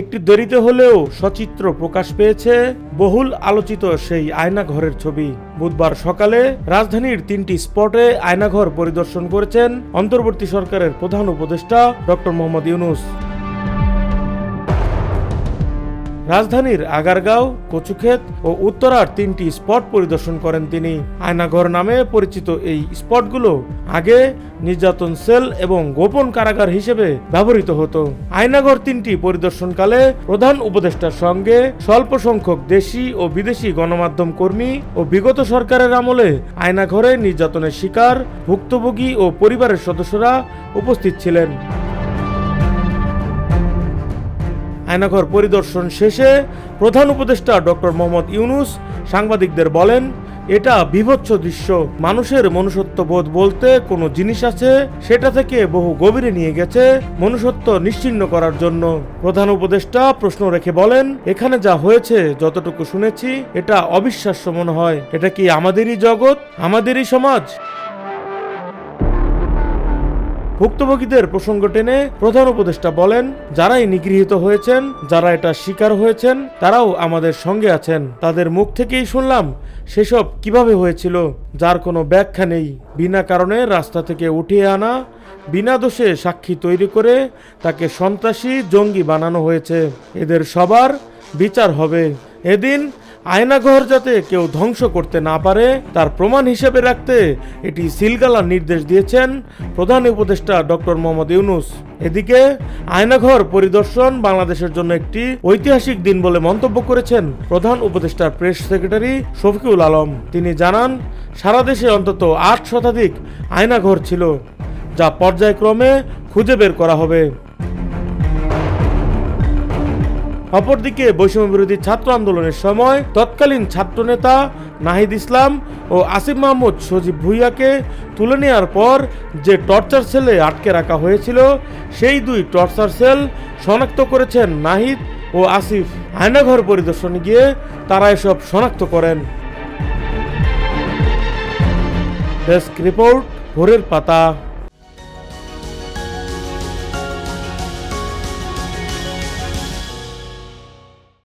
একটি দেরিতে হলেও সচিত্র প্রকাশ পেয়েছে বহুল আলোচিত সেই আয়নাঘরের ছবি। বুধবার সকালে রাজধানীর 3টি স্পটে আয়নাঘর পরিদর্শন করেছেন অন্তর্বর্তী সরকারের প্রধান উপদেষ্টা ডক্টর মোহাম্মদ ইউনূস। রাজধানীর আগারগাঁও, কচুক্ষেত ও উত্তরার 3টি স্পট পরিদর্শন করেন তিনি। আয়নাঘর নামে পরিচিত এই স্পটগুলো আগে নির্যাতন সেল এবং গোপন কারাগার হিসেবে ব্যবহৃত হতো। আয়নাঘর 3টি পরিদর্শনকালে প্রধান উপদেষ্টার সঙ্গে স্বল্প সংখ্যক দেশি ও বিদেশি গণমাধ্যম কর্মী ও বিগত সরকারের আমলে আয়নাঘরে নির্যাতনের শিকার ভুক্তভোগী ও পরিবারের সদস্যরা উপস্থিত ছিলেন। আয়নাঘর পরিদর্শন শেষে প্রধান উপদেষ্টা ডক্টর মোহাম্মদ ইউনূস সাংবাদিকদের বলেন, এটা বীভৎস দৃশ্য। মানুষের মনুষ্যত্ববোধ বলতে কোনো জিনিস আছে, সেটা থেকে বহু গভীরে নিয়ে গেছে মনুষ্যত্ব নিশ্চিহ্ন করার জন্য। প্রধান উপদেষ্টা প্রশ্ন রেখে বলেন, এখানে যা হয়েছে যতটুকু শুনেছি এটা অবিশ্বাস্য মনে হয়। এটা কি আমাদেরই জগৎ, আমাদেরই সমাজ? ভুক্তভোগীদের প্রসঙ্গ টেনে প্রধান উপদেষ্টা বলেন, যারাই নিগৃহীত হয়েছেন, যারা এটা শিকার হয়েছেন, তারাও আমাদের সঙ্গে আছেন। তাদের মুখ থেকেই শুনলাম সেসব কিভাবে হয়েছিল, যার কোনো ব্যাখ্যা নেই। বিনা কারণে রাস্তা থেকে উঠিয়ে আনা, বিনা দোষে সাক্ষী তৈরি করে তাকে সন্ত্রাসী, জঙ্গি বানানো হয়েছে। এদের সবার বিচার হবে। এদিন আয়নাঘর যাতে কেউ ধ্বংস করতে না পারে তার প্রমাণ হিসেবে রাখতে এটি সিলগালার নির্দেশ দিয়েছেন প্রধান উপদেষ্টা ডক্টর মোহাম্মদ ইউনূস। এদিকে আয়নাঘর পরিদর্শন বাংলাদেশের জন্য একটি ঐতিহাসিক দিন বলে মন্তব্য করেছেন প্রধান উপদেষ্টার প্রেস সেক্রেটারি শফিকুল আলম। তিনি জানান, সারা দেশে অন্তত 8 শতাধিক আয়নাঘর ছিল, যা পর্যায়ক্রমে খুঁজে বের করা হবে। অপরদিকে বৈষম্য বিরোধী ছাত্র আন্দোলনের সময় তৎকালীন ছাত্রনেতা নাহিদ ইসলাম ও আসিফ মাহমুদ সজীব ভুঁইয়াকে তুলে নেওয়ার পর যে টর্চার সেলে আটকে রাখা হয়েছিল, সেই 2 টর্চার সেল শনাক্ত করেছেন নাহিদ ও আসিফ। আয়নাঘর পরিদর্শনে গিয়ে তারা এসব শনাক্ত করেন। ডেস্ক রিপোর্ট, ভোরের পাতা।